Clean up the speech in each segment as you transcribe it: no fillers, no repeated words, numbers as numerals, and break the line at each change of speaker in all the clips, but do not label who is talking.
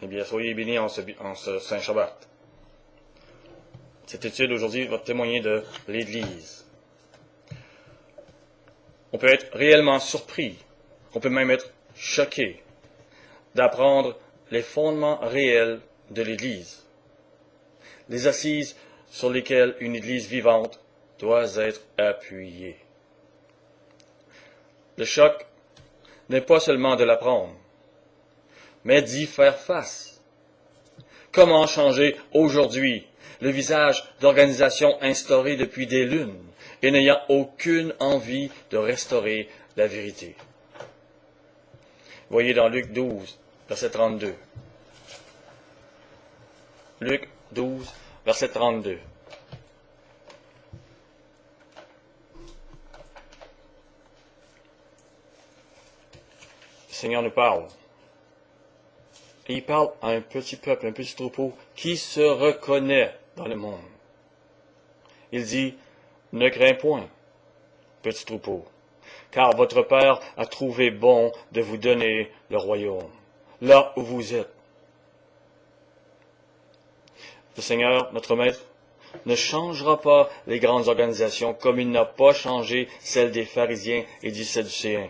Eh bien, soyez bénis en ce Saint Shabbat. Cette étude aujourd'hui va témoigner de l'Église. On peut être réellement surpris, on peut même être choqué d'apprendre les fondements réels de l'Église, les assises sur lesquelles une Église vivante doit être appuyée. Le choc n'est pas seulement de l'apprendre, mais d'y faire face. Comment changer aujourd'hui le visage d'organisations instaurées depuis des lunes et n'ayant aucune envie de restaurer la vérité? Voyez dans Luc 12, verset 32. Luc 12, verset 32. Le Seigneur nous parle. Et il parle à un petit peuple, un petit troupeau qui se reconnaît dans le monde. Il dit, ne crains point, petit troupeau, car votre Père a trouvé bon de vous donner le royaume, là où vous êtes. Le Seigneur, notre Maître, ne changera pas les grandes organisations comme il n'a pas changé celles des pharisiens et des sadducéens.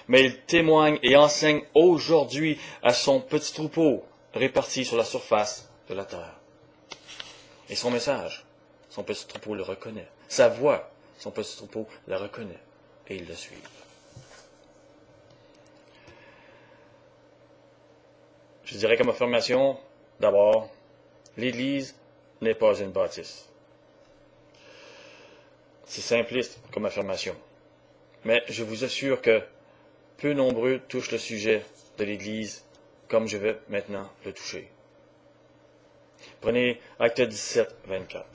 Mais il témoigne et enseigne aujourd'hui à son petit troupeau réparti sur la surface de la terre. Et son message, son petit troupeau le reconnaît. Sa voix, son petit troupeau la reconnaît et il le suit. Je dirais comme affirmation, d'abord, l'Église n'est pas une bâtisse. C'est simpliste comme affirmation. Mais je vous assure que peu nombreux touchent le sujet de l'Église comme je vais maintenant le toucher. Prenez Acte 17, 24.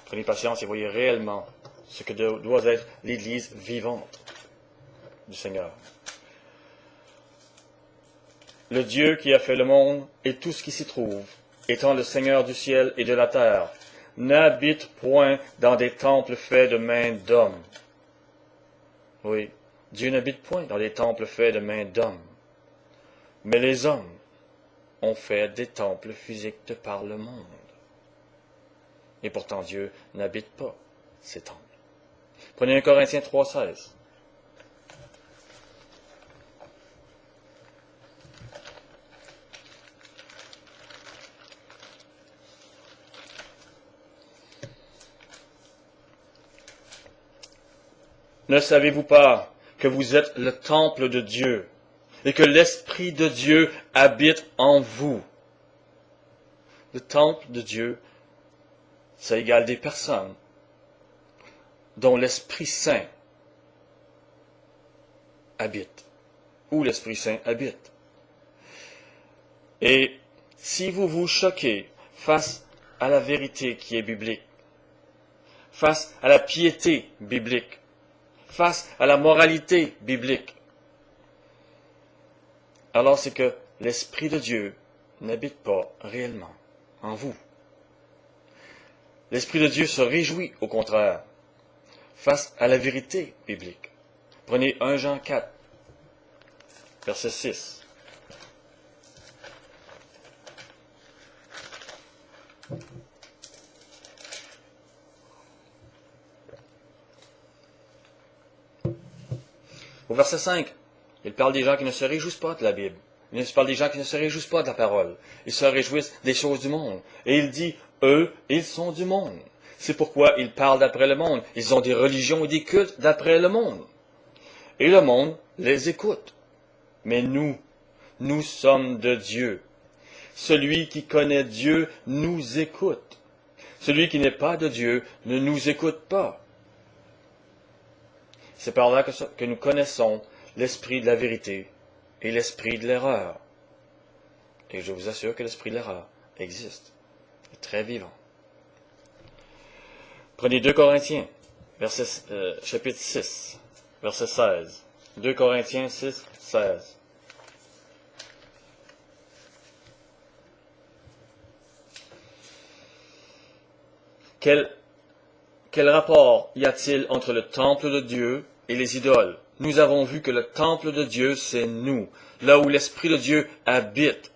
Prenez patience et voyez réellement ce que doit être l'Église vivante du Seigneur. Le Dieu qui a fait le monde et tout ce qui s'y trouve, étant le Seigneur du ciel et de la terre, n'habite point dans des temples faits de mains d'hommes. Oui, Dieu n'habite point dans des temples faits de mains d'hommes. Mais les hommes ont fait des temples physiques de par le monde. Et pourtant Dieu n'habite pas ces temples. Prenez 1 Corinthiens 3, 16. Ne savez-vous pas que vous êtes le temple de Dieu et que l'Esprit de Dieu habite en vous? Le temple de Dieu, ça égale des personnes dont l'Esprit Saint habite, où l'Esprit Saint habite. Et si vous vous choquez face à la vérité qui est biblique, face à la piété biblique, face à la moralité biblique, alors c'est que l'Esprit de Dieu n'habite pas réellement en vous. L'Esprit de Dieu se réjouit, au contraire, face à la vérité biblique. Prenez 1 Jean 4, verset 6. Au verset 5, il parle des gens qui ne se réjouissent pas de la Bible. Il parle des gens qui ne se réjouissent pas de la parole. Ils se réjouissent des choses du monde. Et il dit, eux, ils sont du monde. C'est pourquoi ils parlent d'après le monde. Ils ont des religions et des cultes d'après le monde. Et le monde les écoute. Mais nous sommes de Dieu. Celui qui connaît Dieu nous écoute. Celui qui n'est pas de Dieu ne nous écoute pas. C'est par là que nous connaissons l'esprit de la vérité et l'esprit de l'erreur. Et je vous assure que l'esprit de l'erreur existe, est très vivant. Prenez 2 Corinthiens, chapitre 6, verset 16. 2 Corinthiens 6, 16. quel rapport y a-t-il entre le temple de Dieu et les idoles? Nous avons vu que le temple de Dieu, c'est nous, là où l'Esprit de Dieu habite.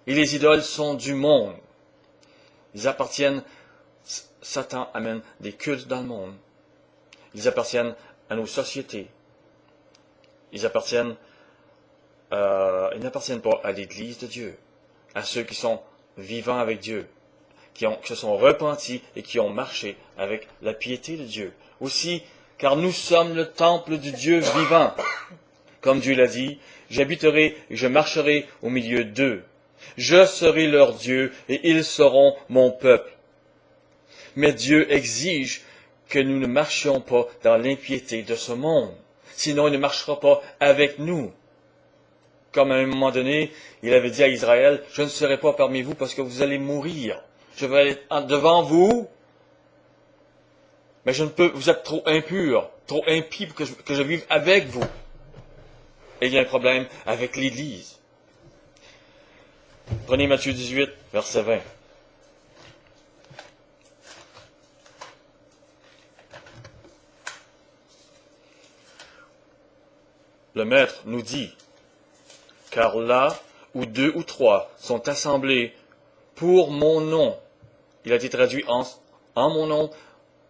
Et les idoles sont du monde. Ils appartiennent, Satan amène des cultes dans le monde. Ils appartiennent à nos sociétés. Ils n'appartiennent pas à l'Église de Dieu, à ceux qui sont vivants avec Dieu, qui se sont repentis et qui ont marché avec la piété de Dieu. Aussi, car nous sommes le temple du Dieu vivant. Comme Dieu l'a dit, j'habiterai et je marcherai au milieu d'eux. Je serai leur Dieu et ils seront mon peuple. Mais Dieu exige que nous ne marchions pas dans l'impiété de ce monde. Sinon, il ne marchera pas avec nous. Comme à un moment donné, il avait dit à Israël, je ne serai pas parmi vous parce que vous allez mourir. Je vais être devant vous, mais je ne peux, vous êtes trop impurs, trop impies pour que je vive avec vous. Et il y a un problème avec l'Église. Prenez Matthieu 18, verset 20. Le Maître nous dit, car là où 2 ou 3 sont assemblés pour mon nom, il a été traduit en mon nom,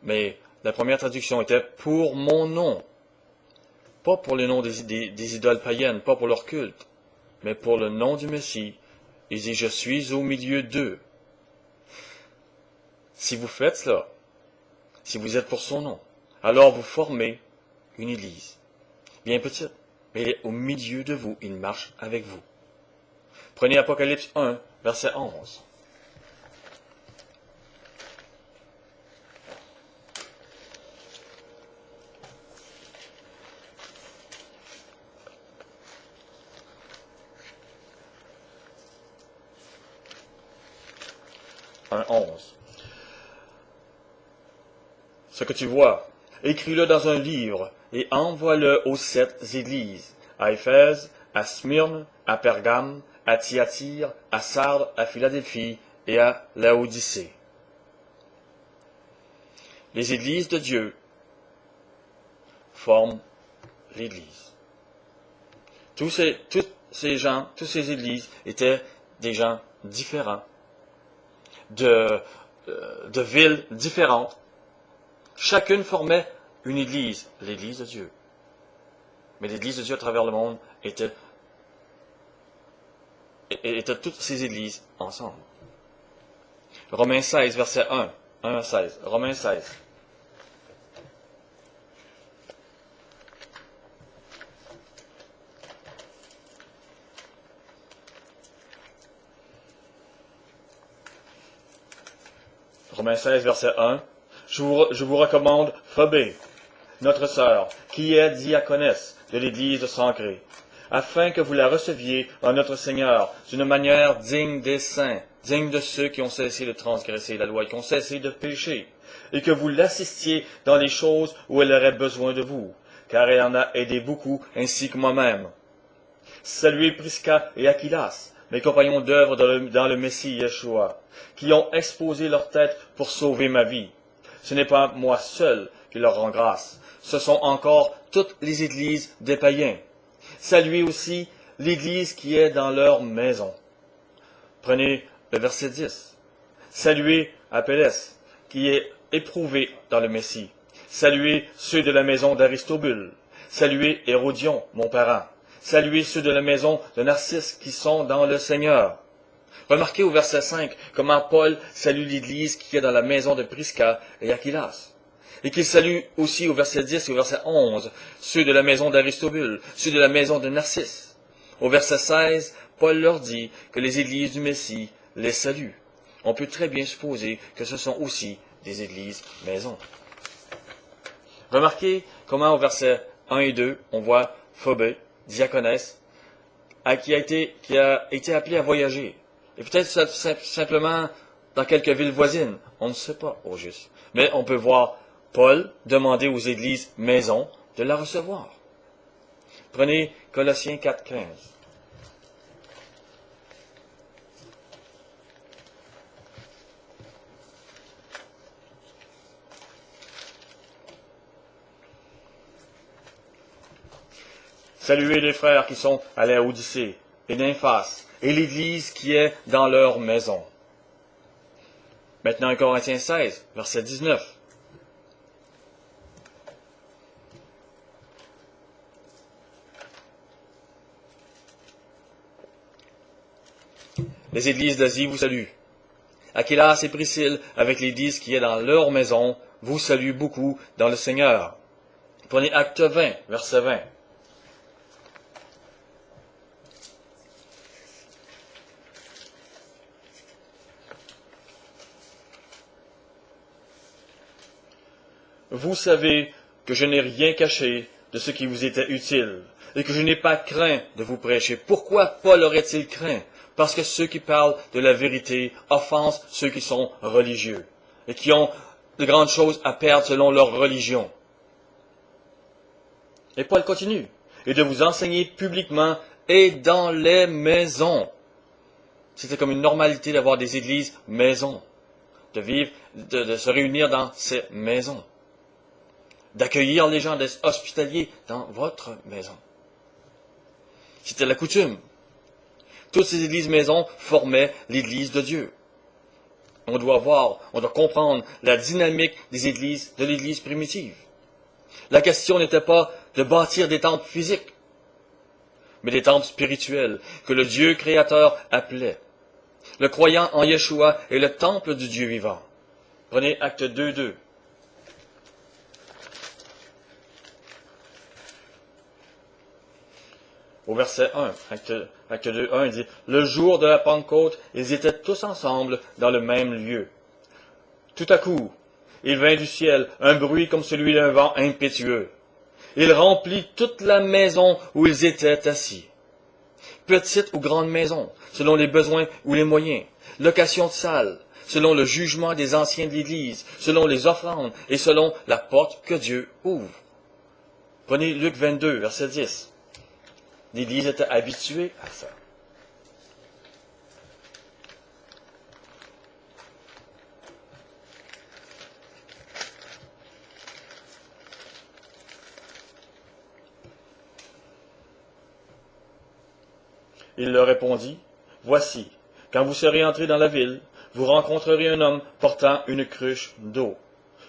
mais la première traduction était pour mon nom. Pas pour le nom des idoles païennes, pas pour leur culte, mais pour le nom du Messie. Il dit, je suis au milieu d'eux. Si vous faites cela, si vous êtes pour son nom, alors vous formez une église. Bien petite, mais il est au milieu de vous, il marche avec vous. Prenez Apocalypse 1, verset 11. Ce que tu vois, écris-le dans un livre et envoie-le aux 7 églises, à Éphèse, à Smyrne, à Pergame, à Thyatire, à Sardes, à Philadelphie et à Laodicée. Les églises de Dieu forment l'Église. Tous ces gens, toutes ces églises étaient des gens différents, de villes différentes. Chacune formait une église, l'église de Dieu. Mais l'église de Dieu à travers le monde était toutes ces églises ensemble. Romains 16, verset 1 à 16. Romains 16. Romains 16, verset 1. Je vous recommande Phobé, notre sœur, qui est diaconesse de l'église de Sancré, afin que vous la receviez en notre Seigneur d'une manière digne des saints, digne de ceux qui ont cessé de transgresser la loi et qui ont cessé de pécher, et que vous l'assistiez dans les choses où elle aurait besoin de vous, car elle en a aidé beaucoup, ainsi que moi-même. Saluez Prisca et Aquilas, mes compagnons d'œuvre dans le Messie Yeshua, qui ont exposé leur tête pour sauver ma vie. Ce n'est pas moi seul qui leur rend grâce, ce sont encore toutes les églises des païens. Saluez aussi l'église qui est dans leur maison. Prenez le verset 10. Saluez Apelles, qui est éprouvé dans le Messie. Saluez ceux de la maison d'Aristobule. Saluez Hérodion, mon parent. Saluez ceux de la maison de Narcisse qui sont dans le Seigneur. Remarquez au verset 5 comment Paul salue l'église qui est dans la maison de Prisca et Aquilas. Et qu'il salue aussi au verset 10 et au verset 11 ceux de la maison d'Aristobule, ceux de la maison de Narcisse. Au verset 16, Paul leur dit que les églises du Messie les saluent. On peut très bien supposer que ce sont aussi des églises maisons. Remarquez comment au verset 1 et 2, on voit Phobé, diaconesse, qui a été appelée à voyager. Et peut-être simplement dans quelques villes voisines. On ne sait pas au juste. Mais on peut voir Paul demander aux églises maisons de la recevoir. Prenez Colossiens 4,15. Saluez les frères qui sont à Laodicée et Nymphas, et l'Église qui est dans leur maison. Maintenant, 1 Corinthiens 16, verset 19. Les églises d'Asie vous saluent. Aquilas et Priscille, avec l'Église qui est dans leur maison, vous saluent beaucoup dans le Seigneur. Prenez Acte 20, verset 20. Vous savez que je n'ai rien caché de ce qui vous était utile, et que je n'ai pas craint de vous prêcher. Pourquoi Paul aurait-il craint? Parce que ceux qui parlent de la vérité offensent ceux qui sont religieux, et qui ont de grandes choses à perdre selon leur religion. Et Paul continue, et de vous enseigner publiquement et dans les maisons. C'était comme une normalité d'avoir des églises maisons, de vivre, de se réunir dans ces maisons, d'accueillir les gens, d'être hospitaliers dans votre maison. C'était la coutume. Toutes ces églises maisons formaient l'Église de Dieu. On doit comprendre la dynamique des églises, de l'Église primitive. La question n'était pas de bâtir des temples physiques, mais des temples spirituels que le Dieu créateur appelait. Le croyant en Yeshua est le temple du Dieu vivant. Prenez Acte 2, 2. Au verset 1, acte 2, 1, il dit « Le jour de la Pentecôte, ils étaient tous ensemble dans le même lieu. Tout à coup, il vint du ciel un bruit comme celui d'un vent impétueux. Il remplit toute la maison où ils étaient assis. Petite ou grande maison, selon les besoins ou les moyens. Location de salle, selon le jugement des anciens de l'Église, selon les offrandes et selon la porte que Dieu ouvre. » Prenez Luc 22, verset 10. L'Église était habituée à ça. Il leur répondit, « Voici, quand vous serez entrés dans la ville, vous rencontrerez un homme portant une cruche d'eau.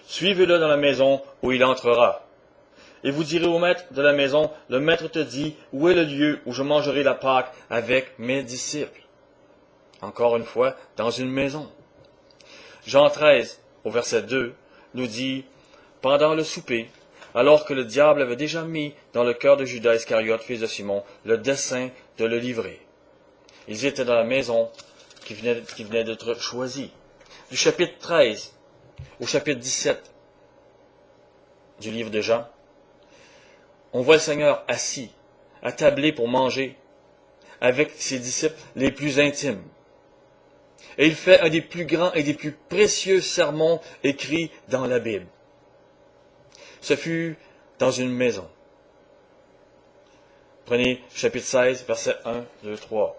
Suivez-le dans la maison où il entrera. Et vous direz au maître de la maison, le maître te dit, où est le lieu où je mangerai la Pâque avec mes disciples? » Encore une fois, dans une maison. Jean 13, au verset 2, nous dit, « Pendant le souper, alors que le diable avait déjà mis dans le cœur de Judas Iscariote, fils de Simon, le dessein de le livrer. » Ils étaient dans la maison qui venait d'être choisie. Du chapitre 13 au chapitre 17 du livre de Jean, on voit le Seigneur assis, attablé pour manger, avec ses disciples les plus intimes. Et il fait un des plus grands et des plus précieux sermons écrits dans la Bible. Ce fut dans une maison. Prenez chapitre 16, versets 1, 2, 3.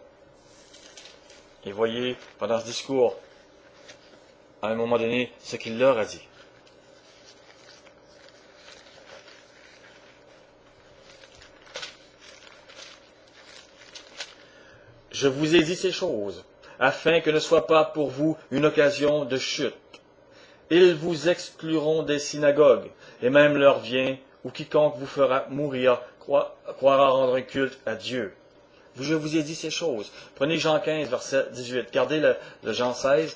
Et voyez, pendant ce discours, à un moment donné, ce qu'il leur a dit. Je vous ai dit ces choses, afin que ne soit pas pour vous une occasion de chute. Ils vous excluront des synagogues, et même l'heure vient où quiconque vous fera mourir croira rendre un culte à Dieu. Je vous ai dit ces choses. Prenez Jean 15, verset 18. Gardez le Jean 16.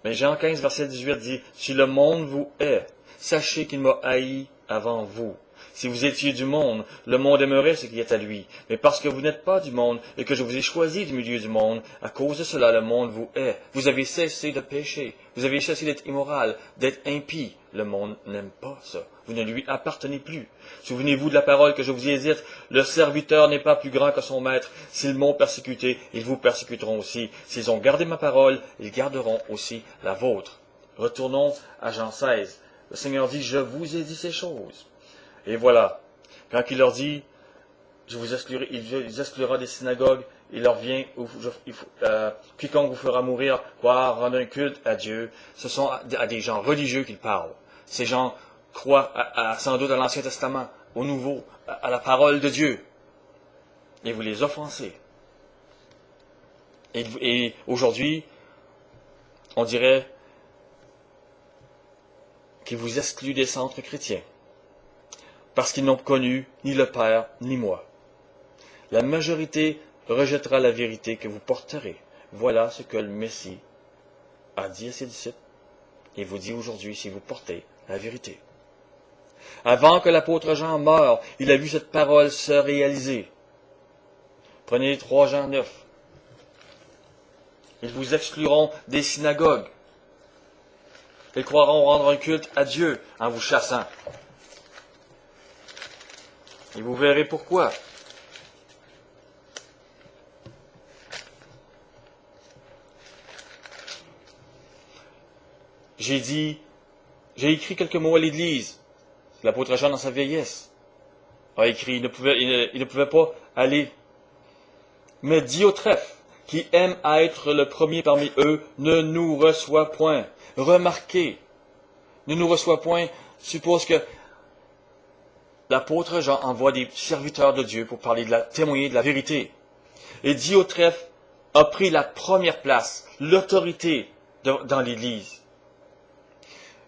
Mais Jean 15, verset 18 dit, « Si le monde vous hait, sachez qu'il m'a haï avant vous. Si vous étiez du monde, le monde aimerait ce qui est à lui. Mais parce que vous n'êtes pas du monde et que je vous ai choisi du milieu du monde, à cause de cela, le monde vous hait. Vous avez cessé de pécher. Vous avez cessé d'être immoral, d'être impie. Le monde n'aime pas ça. Vous ne lui appartenez plus. Souvenez-vous de la parole que je vous ai dite. Le serviteur n'est pas plus grand que son maître. S'ils m'ont persécuté, ils vous persécuteront aussi. S'ils ont gardé ma parole, ils garderont aussi la vôtre. Retournons à Jean 16. Le Seigneur dit, je vous ai dit ces choses. Et voilà, quand il leur dit, je vous exclurai, il exclura des synagogues, il leur vient, quiconque vous fera mourir, rendre un culte à Dieu, ce sont à des gens religieux qu'il parle. Ces gens croient sans doute à l'Ancien Testament, au Nouveau, à la parole de Dieu. et vous les offensez. Et aujourd'hui, on dirait qu'ils vous excluent des centres chrétiens, parce qu'ils n'ont connu ni le Père ni moi. La majorité rejettera la vérité que vous porterez. Voilà ce que le Messie a dit à ses disciples, et vous dit aujourd'hui si vous portez la vérité. Avant que l'apôtre Jean meure, il a vu cette parole se réaliser. Prenez 3 Jean 9. Ils vous excluront des synagogues. Ils croiront rendre un culte à Dieu en vous chassant. Et vous verrez pourquoi. J'ai écrit quelques mots à l'Église. L'apôtre Jean, dans sa vieillesse, a écrit, il ne pouvait pas aller. Mais Diotrephe, qui aime à être le premier parmi eux, ne nous reçoit point. Remarquez, ne nous reçoit point, suppose que l'apôtre Jean envoie des serviteurs de Dieu pour témoigner de la vérité. Et Diotrephe a pris la première place, l'autorité dans l'Église.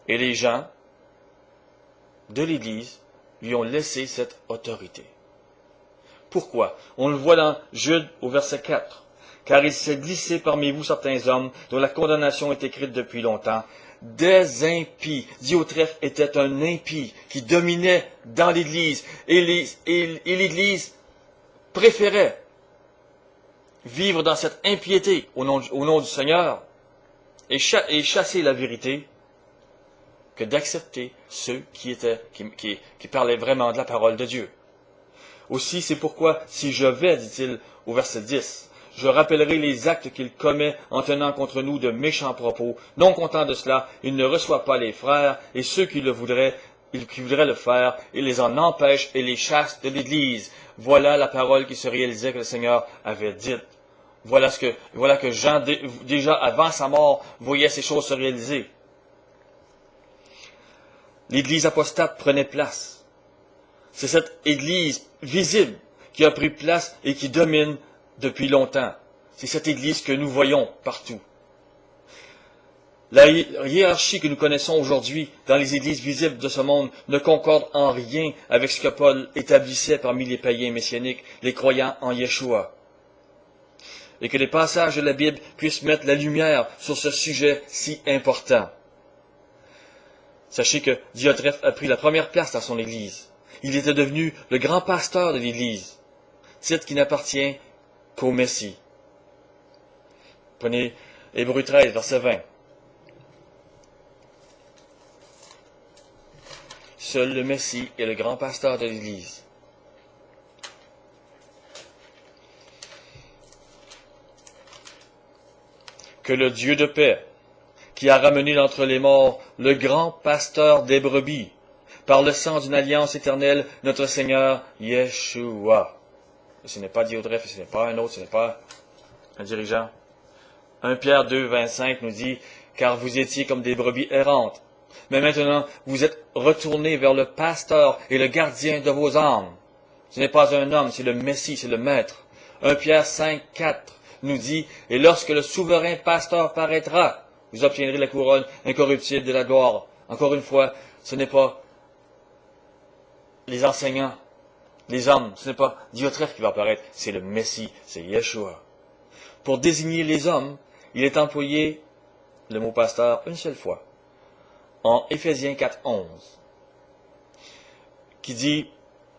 Et les gens de l'Église lui ont laissé cette autorité. Pourquoi? On le voit dans Jude au verset 4. Car il s'est glissé parmi vous certains hommes dont la condamnation est écrite depuis longtemps, des impies. Diotrephe était un impie qui dominait dans l'Église. Et l'Église préférait vivre dans cette impiété au nom du Seigneur et chasser la vérité que d'accepter ceux qui parlaient vraiment de la parole de Dieu. Aussi, c'est pourquoi, si je vais, dit-il au verset 10, je rappellerai les actes qu'il commet en tenant contre nous de méchants propos. Non content de cela, il ne reçoit pas les frères, et ceux qui voudraient le faire, il les en empêche et les chasse de l'Église. Voilà la parole qui se réalisait que le Seigneur avait dite. Voilà que Jean, déjà avant sa mort, voyait ces choses se réaliser. L'Église apostate prenait place. C'est cette Église visible qui a pris place et qui domine depuis longtemps. C'est cette Église que nous voyons partout. La hiérarchie que nous connaissons aujourd'hui dans les églises visibles de ce monde ne concorde en rien avec ce que Paul établissait parmi les païens messianiques, les croyants en Yeshua. Et que les passages de la Bible puissent mettre la lumière sur ce sujet si important. Sachez que Diotrephe a pris la première place dans son Église. Il était devenu le grand pasteur de l'Église, titre qui n'appartient qu'au Messie. Prenez Hébreux 13, verset 20. Seul le Messie est le grand pasteur de l'Église. Que le Dieu de paix, qui a ramené d'entre les morts le grand pasteur des brebis, par le sang d'une alliance éternelle, notre Seigneur Yeshua. Ce n'est pas Diotrephe, ce n'est pas un autre, ce n'est pas un dirigeant. 1 Pierre 2, 25 nous dit, « Car vous étiez comme des brebis errantes, mais maintenant vous êtes retournés vers le pasteur et le gardien de vos âmes. » Ce n'est pas un homme, c'est le Messie, c'est le Maître. 1 Pierre 5, 4 nous dit, « Et lorsque le souverain pasteur paraîtra, vous obtiendrez la couronne incorruptible de la gloire. » Encore une fois, ce n'est pas les enseignants, les hommes, ce n'est pas Diotrephe qui va apparaître, c'est le Messie, c'est Yeshua. Pour désigner les hommes, il est employé le mot pasteur une seule fois, en Éphésiens 4, 11, qui dit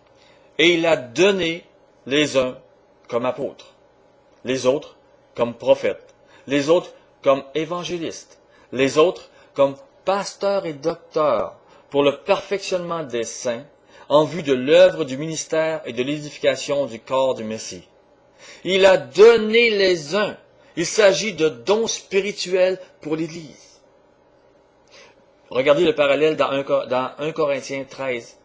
« Et il a donné les uns comme apôtres, les autres comme prophètes, les autres comme évangélistes, les autres comme pasteurs et docteurs, pour le perfectionnement des saints, en vue de l'œuvre du ministère et de l'édification du corps du Messie. » Il a donné les uns. Il s'agit de dons spirituels pour l'Église. Regardez le parallèle dans 1 Corinthiens 13.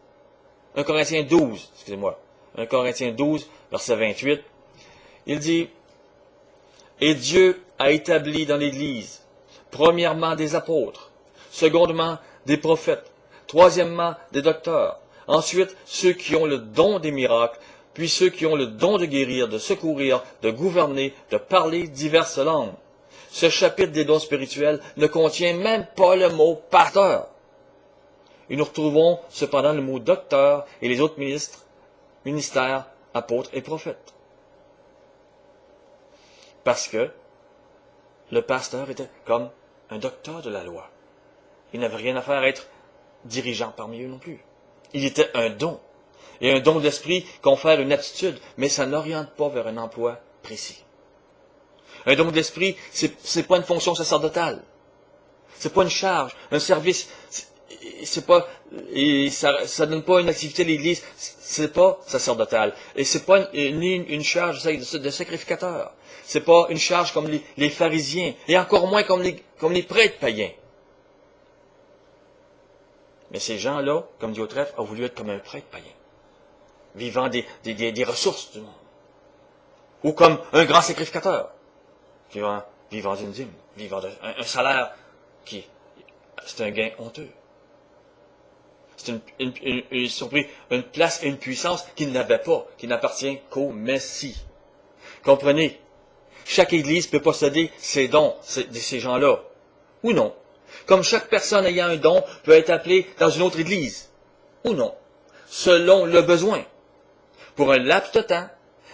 1 Corinthiens 12, excusez-moi. 1 Corinthiens 12, verset 28. Il dit, « Et Dieu a établi dans l'Église, premièrement des apôtres, secondement des prophètes, troisièmement des docteurs, ensuite ceux qui ont le don des miracles, puis ceux qui ont le don de guérir, de secourir, de gouverner, de parler diverses langues. Ce chapitre des dons spirituels ne contient même pas le mot pasteur. Et nous retrouvons cependant le mot docteur et les autres ministères, apôtres et prophètes. Parce que le pasteur était comme un docteur de la loi. Il n'avait rien à faire à être dirigeant parmi eux non plus. Il était un don. Et un don d'esprit confère une aptitude, mais ça n'oriente pas vers un emploi précis. Un don d'esprit, c'est pas une fonction sacerdotale. C'est pas une charge, un service. C'est pas, et ça donne pas une activité de l'Église. C'est pas sacerdotal. Et c'est pas ni une charge de sacrificateur. C'est pas une charge comme les pharisiens, et encore moins comme les prêtres païens. Mais ces gens-là, comme dit Autreffe, ont voulu être comme un prêtre païen, vivant des ressources du monde. Ou comme un grand sacrificateur, vivant d'une dîme, vivant d'un salaire c'est un gain honteux. Ils ont pris une place et une puissance qu'ils n'avaient pas, qui n'appartient qu'au Messie. Comprenez, chaque Église peut posséder ses dons, ces gens-là, ou non. Comme chaque personne ayant un don peut être appelée dans une autre Église, ou non, selon le besoin. Pour un laps de temps,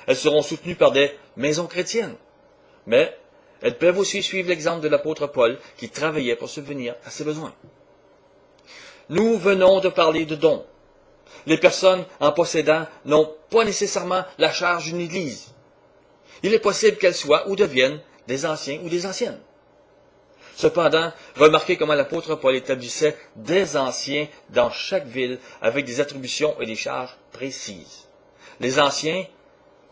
elles seront soutenues par des maisons chrétiennes. Mais elles peuvent aussi suivre l'exemple de l'apôtre Paul qui travaillait pour subvenir à ses besoins. Nous venons de parler de dons. Les personnes en possédant n'ont pas nécessairement la charge d'une Église. Il est possible qu'elles soient ou deviennent des anciens ou des anciennes. Cependant, remarquez comment l'apôtre Paul établissait des anciens dans chaque ville avec des attributions et des charges précises. Les anciens,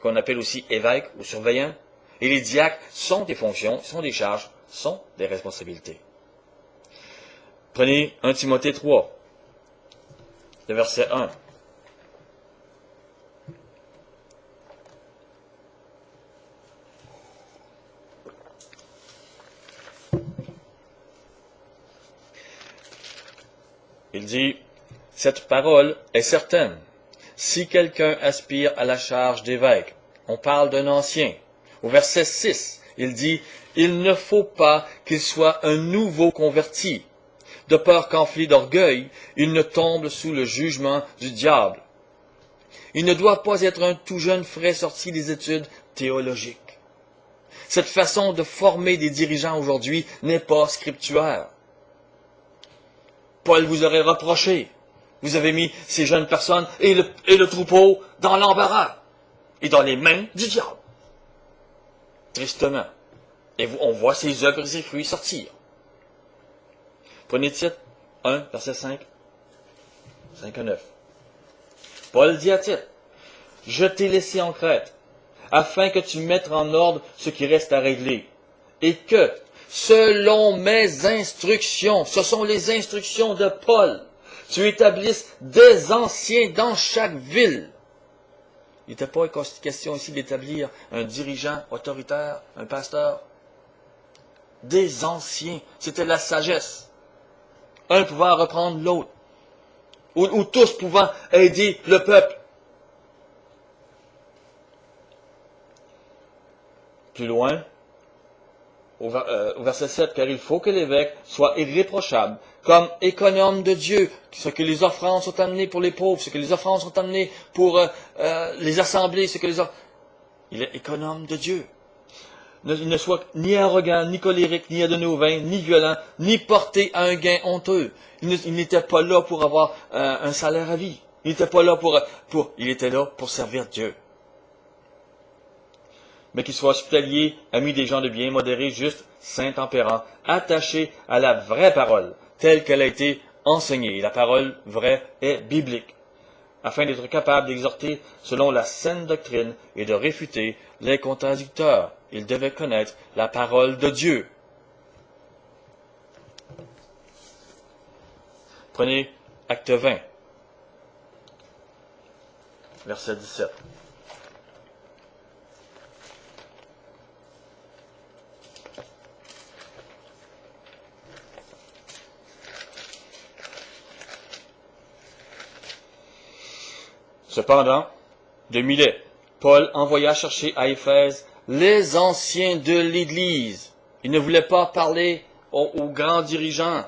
qu'on appelle aussi évêques ou surveillants, et les diacres sont des fonctions, sont des charges, sont des responsabilités. Prenez 1 Timothée 3, le verset 1. Il dit, « Cette parole est certaine. Si quelqu'un aspire à la charge d'évêque, on parle d'un ancien. » Au verset 6, il dit, « Il ne faut pas qu'il soit un nouveau converti, de peur qu'enflé d'orgueil, il ne tombe sous le jugement du diable. Il ne doit pas être un tout jeune frais sorti des études théologiques. » Cette façon de former des dirigeants aujourd'hui n'est pas scripturaire. Paul vous aurait reproché. Vous avez mis ces jeunes personnes et le troupeau dans l'embarras et dans les mains du diable. Tristement. Et on voit ses œuvres et ses fruits sortir. Prenez Tite 1, verset 5 à 9. Paul dit à Tite, « Je t'ai laissé en Crète, afin que tu mettes en ordre ce qui reste à régler, et que, selon mes instructions, ce sont les instructions de Paul, tu établisses des anciens dans chaque ville. » Il n'était pas question ici d'établir un dirigeant autoritaire, un pasteur. Des anciens, c'était la sagesse. Un pouvant reprendre l'autre. Ou tous pouvant aider le peuple. Plus loin, au verset 7, « Car il faut que l'évêque soit irréprochable, comme économe de Dieu, ce que les offrandes sont amenées pour les pauvres, ce que les offrandes sont amenées pour les assemblées, il est économe de Dieu. Il ne soit ni arrogant, ni colérique, ni adonné au vin, ni violent, ni porté à un gain honteux. Il n'était pas là pour avoir un salaire à vie. Il n'était pas là il était là pour servir Dieu. Mais qu'il soit hospitalier, ami des gens de bien, modéré, juste, saint, tempérant, attaché à la vraie parole, telle qu'elle a été enseignée. Et la parole vraie est biblique, afin d'être capable d'exhorter selon la saine doctrine et de réfuter les contradicteurs. Il devait connaître la parole de Dieu. Prenez Acte 20, verset 17. Cependant, de Milet, Paul envoya chercher à Éphèse les anciens de l'Église. Il ne voulait pas parler aux grands dirigeants,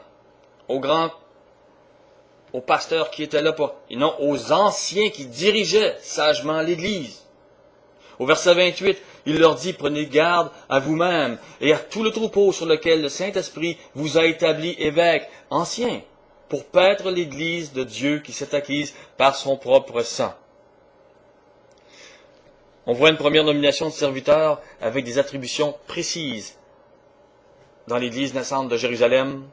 aux pasteurs qui étaient là et non aux anciens qui dirigeaient sagement l'Église. Au verset 28, il leur dit, prenez garde à vous-même et à tout le troupeau sur lequel le Saint-Esprit vous a établi évêque, ancien, pour paître l'Église de Dieu qui s'est acquise par son propre sang. On voit une première nomination de serviteur avec des attributions précises dans l'Église naissante de Jérusalem,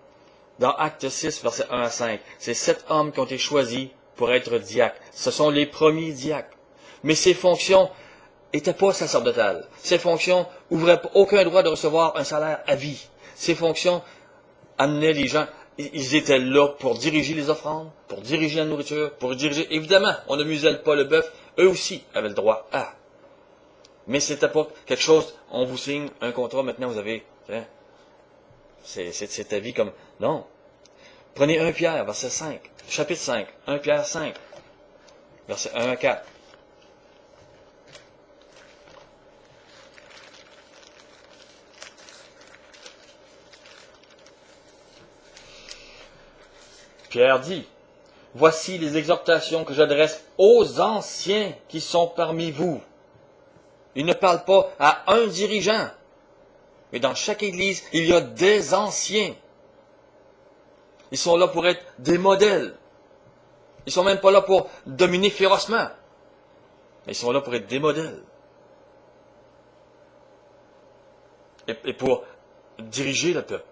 dans Actes 6, versets 1 à 5. C'est 7 hommes qui ont été choisis pour être diacres. Ce sont les premiers diacres. Mais ces fonctions n'étaient pas sacerdotales. Ces fonctions n'ouvraient aucun droit de recevoir un salaire à vie. Ces fonctions amenaient les gens, ils étaient là pour diriger les offrandes, pour diriger la nourriture, pour diriger... Évidemment, on ne muselle pas le bœuf. Eux aussi avaient le droit à. Mais c'était pas quelque chose, on vous signe un contrat, maintenant vous avez... C'est ta vie comme... Non. Prenez 1 Pierre, verset 5, chapitre 5, 1 Pierre 5, verset 1 à 4. Pierre dit, « Voici les exhortations que j'adresse aux anciens qui sont parmi vous. » Il ne parle pas à un dirigeant. Mais dans chaque église, il y a des anciens. Ils sont là pour être des modèles. Ils sont même pas là pour dominer férocement. Mais ils sont là pour être des modèles. Et pour diriger le peuple.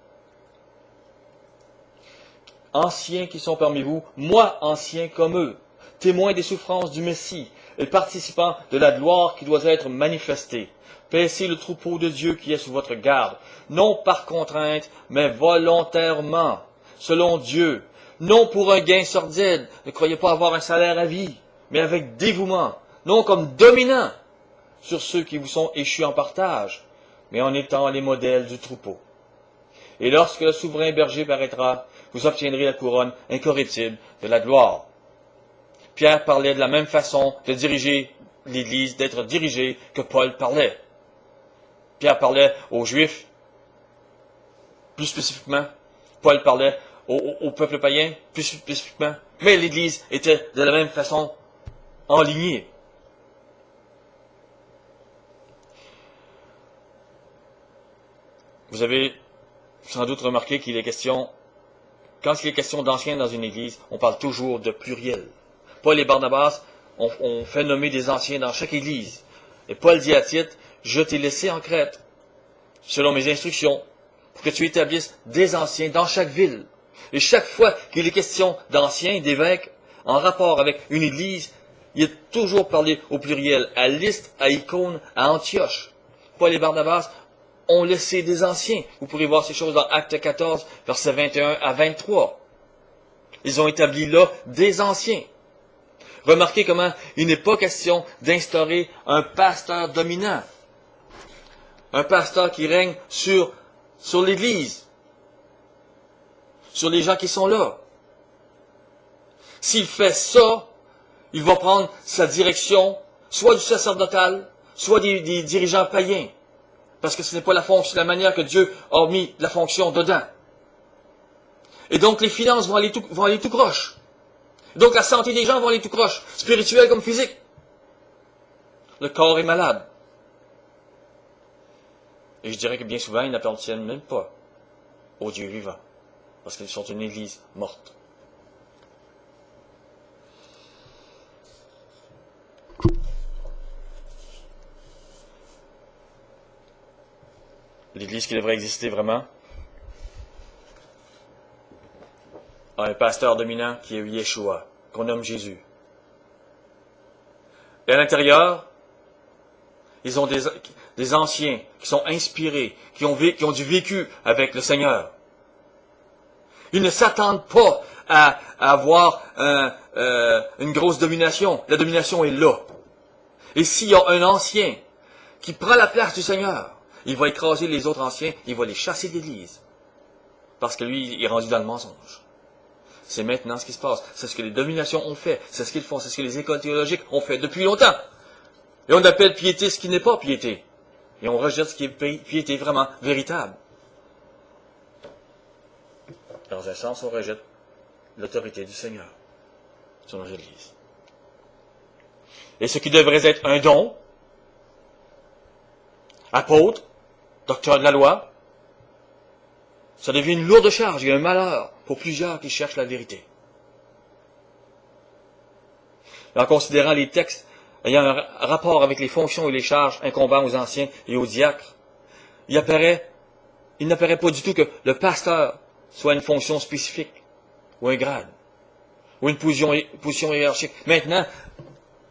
Anciens qui sont parmi vous, moi ancien comme eux, témoins des souffrances du Messie et participants de la gloire qui doit être manifestée. Paissez le troupeau de Dieu qui est sous votre garde, non par contrainte, mais volontairement, selon Dieu, non pour un gain sordide, ne croyez pas avoir un salaire à vie, mais avec dévouement, non comme dominant sur ceux qui vous sont échus en partage, mais en étant les modèles du troupeau. Et lorsque le souverain berger paraîtra, vous obtiendrez la couronne incorruptible de la gloire. Pierre parlait de la même façon de diriger l'Église, d'être dirigé que Paul parlait. Pierre parlait aux Juifs, plus spécifiquement. Paul parlait au peuple païen, plus spécifiquement. Mais l'Église était de la même façon enlignée. Vous avez sans doute remarqué qu'il est question, quand il est question d'anciens dans une Église, on parle toujours de pluriel. Paul et Barnabas ont fait nommer des anciens dans chaque Église. Et Paul dit à Tite, je t'ai laissé en Crète, selon mes instructions, pour que tu établisses des anciens dans chaque ville. Et chaque fois qu'il est question d'anciens, d'évêques, en rapport avec une Église, il est toujours parlé au pluriel, à Lystre, à Icône, à Antioche. Paul et Barnabas ont laissé des anciens. Vous pourrez voir ces choses dans Acte 14, versets 21 à 23. Ils ont établi là des anciens. Remarquez comment il n'est pas question d'instaurer un pasteur dominant. Un pasteur qui règne sur l'Église. Sur les gens qui sont là. S'il fait ça, il va prendre sa direction, soit du sacerdotal, soit des dirigeants païens. Parce que ce n'est pas la manière que Dieu a mis la fonction dedans. Et donc les finances vont aller tout croche. Donc la santé des gens va aller tout croche, spirituelle comme physique. Le corps est malade. Et je dirais que bien souvent, ils n'appartiennent même pas au Dieu vivant. Parce qu'ils sont une église morte. L'église qui devrait exister vraiment a un pasteur dominant qui est Yeshua, qu'on nomme Jésus. Et à l'intérieur, ils ont des anciens qui sont inspirés, qui ont du vécu avec le Seigneur. Ils ne s'attendent pas à avoir une grosse domination. La domination est là. Et s'il y a un ancien qui prend la place du Seigneur, il va écraser les autres anciens, il va les chasser de l'Église. Parce que lui, il est rendu dans le mensonge. C'est maintenant ce qui se passe. C'est ce que les dominations ont fait. C'est ce qu'ils font. C'est ce que les écoles théologiques ont fait depuis longtemps. Et on appelle piété ce qui n'est pas piété. Et on rejette ce qui est piété vraiment véritable. Dans un sens, on rejette l'autorité du Seigneur sur nos églises. Et ce qui devrait être un don, apôtre, docteur de la loi, ça devient une lourde charge et un malheur pour plusieurs qui cherchent la vérité. En considérant les textes ayant un rapport avec les fonctions et les charges incombant aux anciens et aux diacres, il n'apparaît pas du tout que le pasteur soit une fonction spécifique, ou un grade, ou une position hiérarchique. Maintenant,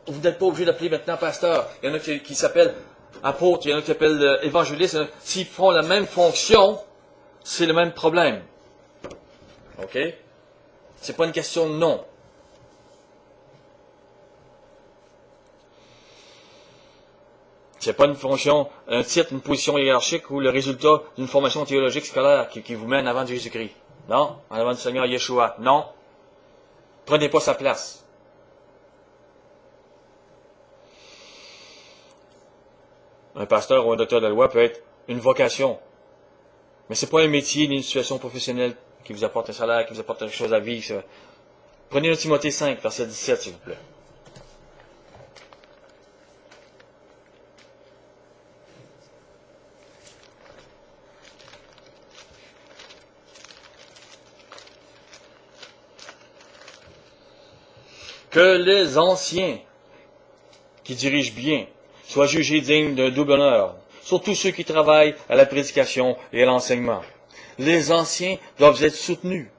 vous n'êtes pas obligé d'appeler maintenant pasteur. Il y en a qui s'appellent apôtre, il y en a qui s'appellent évangéliste. S'ils font la même fonction, c'est le même problème. OK? C'est pas une question de nom. C'est pas une fonction, un titre, une position hiérarchique ou le résultat d'une formation théologique scolaire qui vous mène avant Jésus-Christ. Non? En avant du Seigneur Yeshua. Non? Prenez pas sa place. Un pasteur ou un docteur de la loi peut être une vocation. Mais c'est pas un métier ni une situation professionnelle qui vous apporte un salaire, qui vous apporte quelque chose à vivre. Prenez 1 Timothée 5, verset 17, s'il vous plaît. Que les anciens qui dirigent bien soient jugés dignes d'un double honneur, surtout ceux qui travaillent à la prédication et à l'enseignement. Les anciens doivent être soutenus.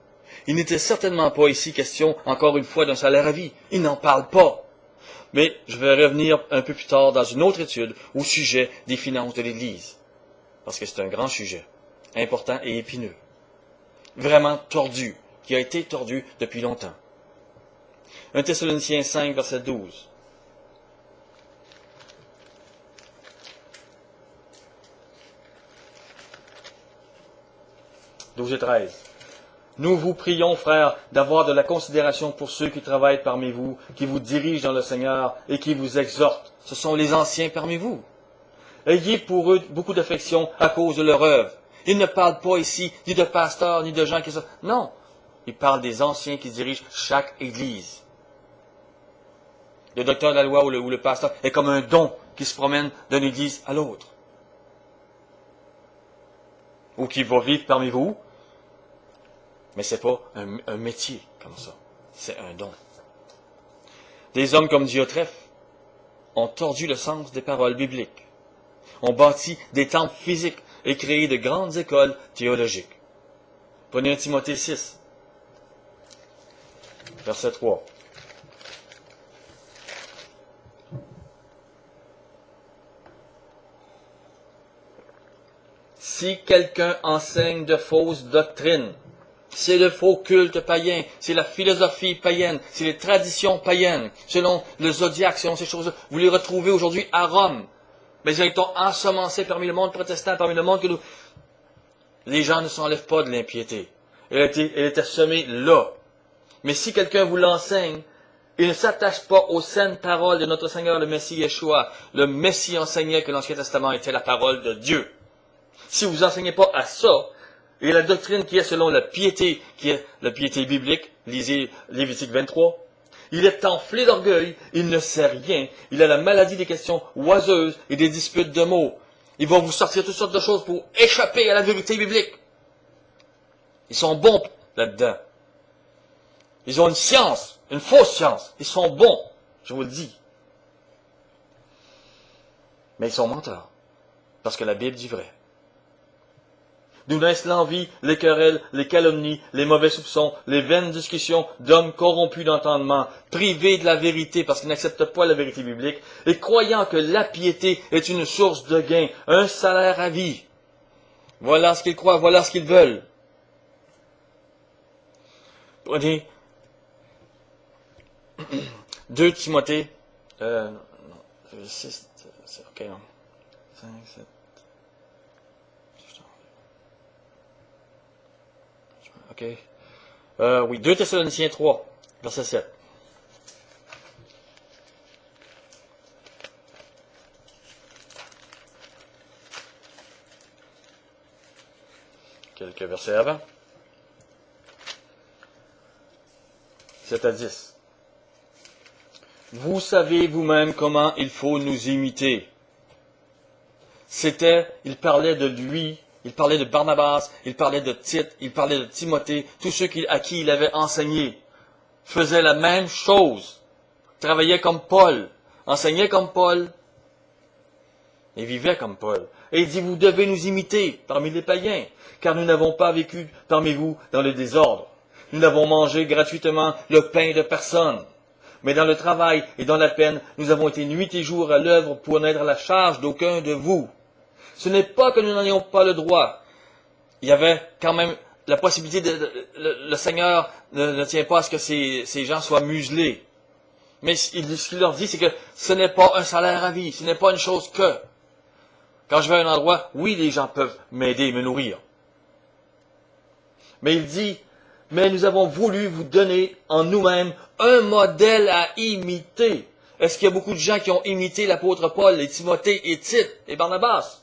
Il n'était certainement pas ici question, encore une fois, d'un salaire à vie. Ils n'en parlent pas. Mais je vais revenir un peu plus tard dans une autre étude au sujet des finances de l'Église. Parce que c'est un grand sujet, important et épineux. Vraiment tordu, qui a été tordu depuis longtemps. 1 Thessaloniciens 5, verset 12. « 12 et 13. Nous vous prions, frères, d'avoir de la considération pour ceux qui travaillent parmi vous, qui vous dirigent dans le Seigneur et qui vous exhortent. Ce sont les anciens parmi vous. Ayez pour eux beaucoup d'affection à cause de leur œuvre. Ils ne parlent pas ici ni de pasteurs, ni de gens qui sont... Non, ils parlent des anciens qui dirigent chaque Église. Le docteur de la loi ou le pasteur est comme un don qui se promène d'une Église à l'autre. Ou qui va vivre parmi vous. Mais ce n'est pas un métier comme ça. C'est un don. Des hommes comme Diotrephe ont tordu le sens des paroles bibliques, ont bâti des temples physiques et créé de grandes écoles théologiques. Prenez 1 Timothée 6, verset 3. Si quelqu'un enseigne de fausses doctrines, c'est le faux culte païen, c'est la philosophie païenne, c'est les traditions païennes, selon le zodiaque, selon ces choses-là. Vous les retrouvez aujourd'hui à Rome. Mais ils ont ensemencés parmi le monde protestant, parmi le monde que nous... Les gens ne s'enlèvent pas de l'impiété. Elle était semée là. Mais si quelqu'un vous l'enseigne, il ne s'attache pas aux saines paroles de notre Seigneur, le Messie Yeshua. Le Messie enseignait que l'Ancien Testament était la parole de Dieu. Si vous enseignez pas à ça, et la doctrine qui est selon la piété, qui est la piété biblique, lisez Lévitique 23, il est enflé d'orgueil, il ne sait rien, il a la maladie des questions oiseuses et des disputes de mots. Il va vous sortir toutes sortes de choses pour échapper à la vérité biblique. Ils sont bons là-dedans. Ils ont une science, une fausse science. Ils sont bons, je vous le dis. Mais ils sont menteurs, parce que la Bible dit vrai. D'où naissent l'envie, les querelles, les calomnies, les mauvais soupçons, les vaines discussions d'hommes corrompus d'entendement, privés de la vérité parce qu'ils n'acceptent pas la vérité biblique, et croyant que la piété est une source de gain, un salaire à vie. Voilà ce qu'ils croient, voilà ce qu'ils veulent. Prenez 2 Timothée, 6, ok, non. 5, 7. OK. Oui, 2 Thessaloniciens 3, verset 7. quelques versets avant. 7 à 10. Vous savez vous-même comment il faut nous imiter. Il parlait de lui, il parlait de Barnabas, il parlait de Tite, il parlait de Timothée, tous ceux à qui il avait enseigné, faisaient la même chose, travaillaient comme Paul, enseignaient comme Paul, et vivaient comme Paul. Et il dit, vous devez nous imiter parmi les païens, car nous n'avons pas vécu parmi vous dans le désordre. Nous n'avons mangé gratuitement le pain de personne. Mais dans le travail et dans la peine, nous avons été nuit et jour à l'œuvre pour n'être à la charge d'aucun de vous. Ce n'est pas que nous n'en ayons pas le droit. Il y avait quand même la possibilité le Seigneur ne tient pas à ce que ces gens soient muselés. Mais ce qu'il leur dit, c'est que ce n'est pas un salaire à vie, ce n'est pas une chose que. Quand je vais à un endroit, oui, les gens peuvent m'aider, me nourrir. Mais il dit, mais nous avons voulu vous donner en nous-mêmes un modèle à imiter. Est-ce qu'il y a beaucoup de gens qui ont imité l'apôtre Paul, et Timothée et Tite et Barnabas?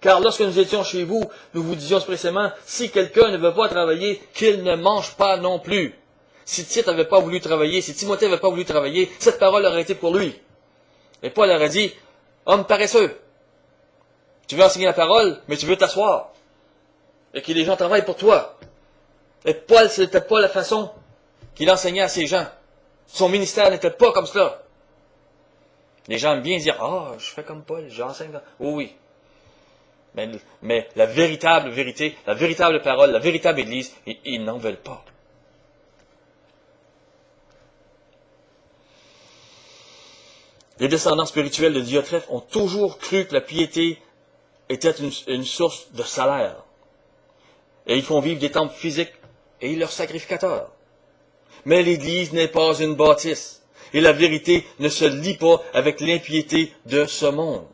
Car lorsque nous étions chez vous, nous vous disions expressément, si quelqu'un ne veut pas travailler, qu'il ne mange pas non plus. Si Tite n'avait pas voulu travailler, si Timothée n'avait pas voulu travailler, cette parole aurait été pour lui. Et Paul aurait dit, homme paresseux, tu veux enseigner la parole, mais tu veux t'asseoir. Et que les gens travaillent pour toi. Et Paul, ce n'était pas la façon qu'il enseignait à ces gens. Son ministère n'était pas comme cela. Les gens aiment bien dire, je fais comme Paul, j'enseigne. Oh oui. Mais la véritable vérité, la véritable parole, la véritable Église, ils n'en veulent pas. Les descendants spirituels de Diotrephe ont toujours cru que la piété était une source de salaire. Et ils font vivre des temples physiques et leurs sacrificateurs. Mais l'Église n'est pas une bâtisse. Et la vérité ne se lie pas avec l'impiété de ce monde.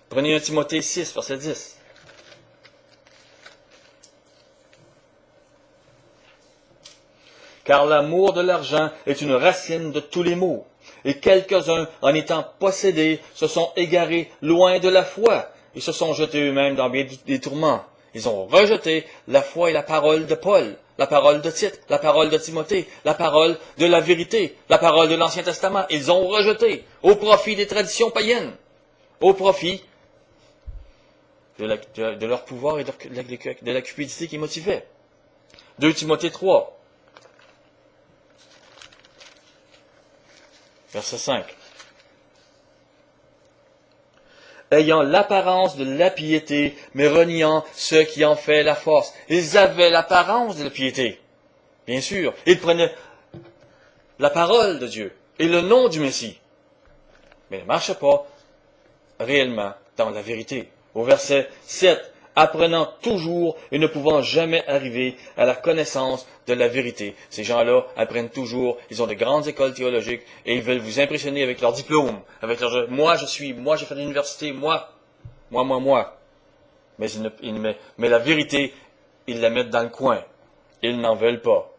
Prenez 1 Timothée 6, verset 10. Car l'amour de l'argent est une racine de tous les maux. Et quelques-uns, en étant possédés, se sont égarés loin de la foi et se sont jetés eux-mêmes dans bien des tourments. Ils ont rejeté la foi et la parole de Paul, la parole de Tite, la parole de Timothée, la parole de la vérité, la parole de l'Ancien Testament. Ils ont rejeté au profit des traditions païennes, au profit de leur pouvoir et de la cupidité qui motivait. 2 Timothée 3, verset 5. Ayant l'apparence de la piété, mais reniant ce qui en fait la force. Ils avaient l'apparence de la piété. Bien sûr, ils prenaient la parole de Dieu et le nom du Messie. Mais ils ne marchaient pas réellement dans la vérité. Au verset 7, apprenant toujours et ne pouvant jamais arriver à la connaissance de la vérité. Ces gens-là apprennent toujours, ils ont de grandes écoles théologiques et ils veulent vous impressionner avec leur diplôme, avec leur moi j'ai fait l'université, moi. Mais la vérité, ils la mettent dans le coin. Ils n'en veulent pas.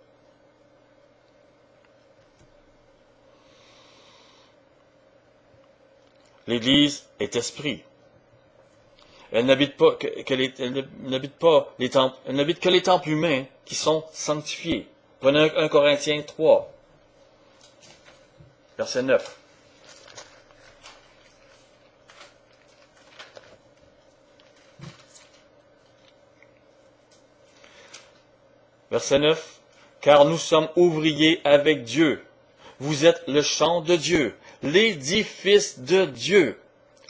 L'Église est esprit. Elle n'habite pas que les temples humains qui sont sanctifiés. Prenez 1 Corinthiens 3, verset 9. Verset 9. Car nous sommes ouvriers avec Dieu. Vous êtes le champ de Dieu, l'édifice de Dieu.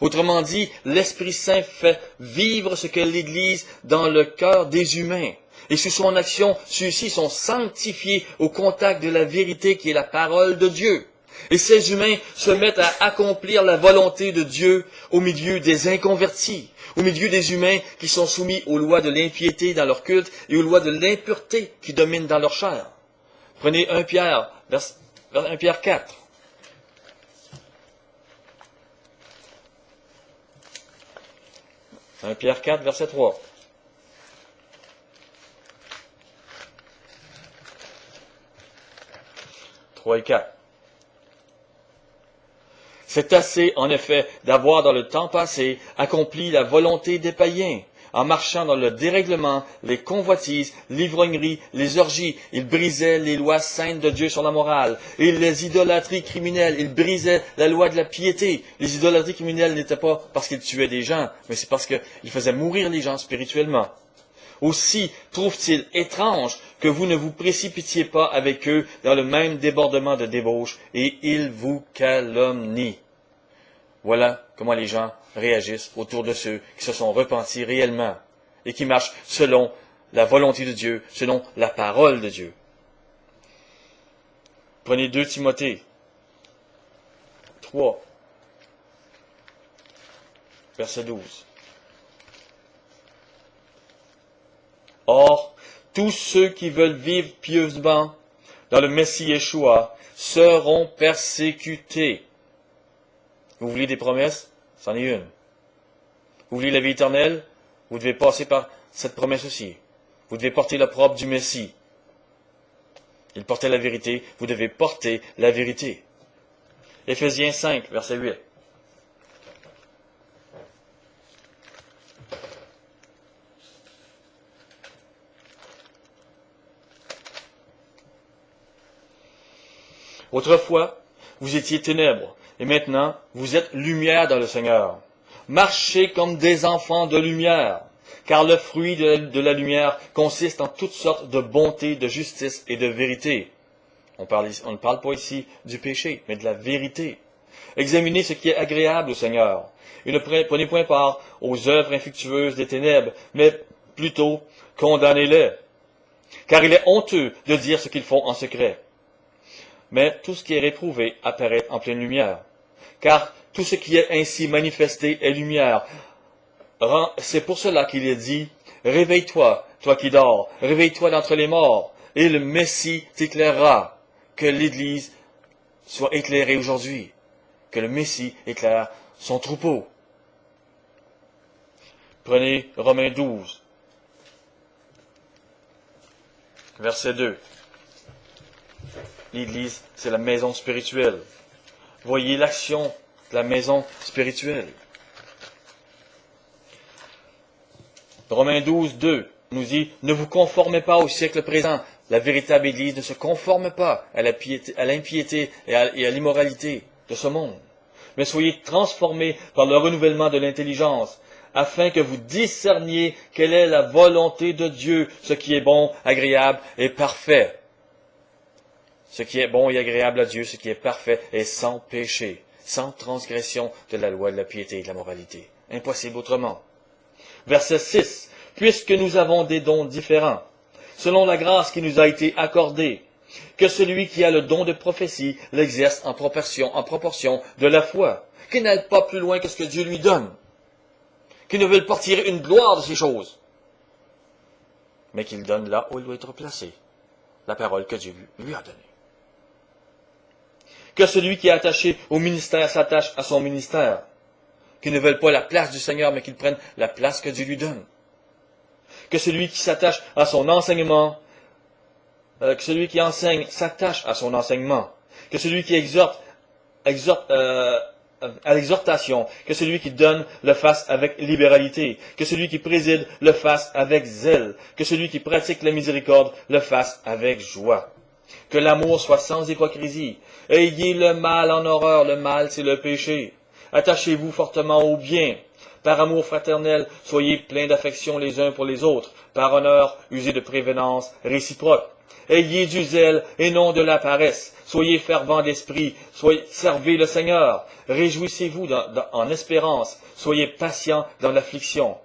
Autrement dit, l'Esprit Saint fait vivre ce que l'Église dans le cœur des humains. Et sous son action, ceux-ci sont sanctifiés au contact de la vérité qui est la parole de Dieu. Et ces humains se mettent à accomplir la volonté de Dieu au milieu des inconvertis, au milieu des humains qui sont soumis aux lois de l'impiété dans leur culte et aux lois de l'impureté qui dominent dans leur chair. Prenez 1 Pierre, 1 Pierre 4. 1 Pierre 4, verset 3. Et 4. C'est assez, en effet, d'avoir dans le temps passé accompli la volonté des païens, En marchant dans le dérèglement, les convoitises, l'ivrognerie, les orgies, il brisait les lois saintes de Dieu sur la morale. Et les idolâtries criminelles, il brisait la loi de la piété. Les idolâtries criminelles n'étaient pas parce qu'il tuait des gens, mais c'est parce qu'il faisait mourir les gens spirituellement. Aussi trouve-t-il étrange que vous ne vous précipitiez pas avec eux dans le même débordement de débauche, et ils vous calomnient. Voilà comment les gens réagissent autour de ceux qui se sont repentis réellement et qui marchent selon la volonté de Dieu, selon la parole de Dieu. Prenez 2 Timothée 3, verset 12. Or, tous ceux qui veulent vivre pieusement dans le Messie Yeshua seront persécutés. Vous voulez des promesses? C'en est une. Vous voulez la vie éternelle? Vous devez passer par cette promesse aussi. Vous devez porter l'opprobre du Messie. Il portait la vérité, vous devez porter la vérité. Éphésiens 5, verset 8. Autrefois, vous étiez ténèbres, et maintenant, vous êtes lumière dans le Seigneur. Marchez comme des enfants de lumière, car le fruit de la lumière consiste en toutes sortes de bonté, de justice et de vérité. On ne parle pas ici du péché, mais de la vérité. Examinez ce qui est agréable au Seigneur, et ne prenez point part aux œuvres infructueuses des ténèbres, mais plutôt condamnez-les, car il est honteux de dire ce qu'ils font en secret. Mais tout ce qui est réprouvé apparaît en pleine lumière. Car tout ce qui est ainsi manifesté est lumière. C'est pour cela qu'il est dit, réveille-toi, toi qui dors, réveille-toi d'entre les morts, et le Messie t'éclairera. Que l'Église soit éclairée aujourd'hui. Que le Messie éclaire son troupeau. Prenez Romains 12, verset 2. L'Église, c'est la maison spirituelle. Voyez l'action de la maison spirituelle. Romains 12, 2 nous dit, ne vous conformez pas au siècle présent. La véritable Église ne se conforme pas à l'impiété et à l'immoralité de ce monde. Mais soyez transformés par le renouvellement de l'intelligence, afin que vous discerniez quelle est la volonté de Dieu, ce qui est bon, agréable et parfait. Ce qui est bon et agréable à Dieu, ce qui est parfait et sans péché, sans transgression de la loi de la piété et de la moralité. Impossible autrement. Verset 6. Puisque nous avons des dons différents, selon la grâce qui nous a été accordée, que celui qui a le don de prophétie l'exerce en proportion de la foi, qu'il n'aille pas plus loin que ce que Dieu lui donne, qu'il ne veuille pas tirer une gloire de ces choses, mais qu'il donne là où il doit être placé, la parole que Dieu lui a donnée. Que celui qui est attaché au ministère s'attache à son ministère, qu'il ne veuille pas la place du Seigneur, mais qu'il prenne la place que Dieu lui donne. Que celui qui s'attache à son enseignement, que celui qui enseigne s'attache à son enseignement. Que celui qui exhorte à l'exhortation. Que celui qui donne le fasse avec libéralité. Que celui qui préside le fasse avec zèle. Que celui qui pratique la miséricorde le fasse avec joie. Que l'amour soit sans hypocrisie. Ayez le mal en horreur. Le mal, c'est le péché. Attachez-vous fortement au bien. Par amour fraternel, soyez pleins d'affection les uns pour les autres. Par honneur, usez de prévenance réciproque. Ayez du zèle et non de la paresse. Soyez fervents d'esprit. Servez le Seigneur. Réjouissez-vous en espérance. Soyez patients dans l'affliction.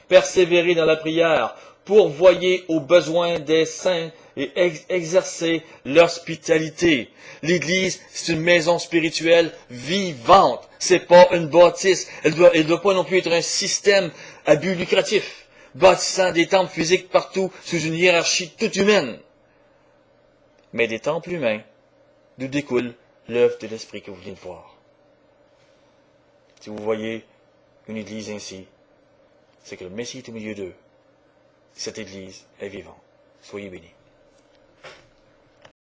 Persévérez dans la prière. Pourvoyez aux besoins des saints et exercez l'hospitalité. L'Église, c'est une maison spirituelle vivante. C'est pas une bâtisse. Elle doit pas non plus être un système à but lucratif, bâtissant des temples physiques partout sous une hiérarchie toute humaine. Mais des temples humains, d'où découle l'œuvre de l'Esprit que vous venez de voir. Si vous voyez une Église ainsi, c'est que le Messie est au milieu d'eux. Cette Église est vivante. Soyez bénis.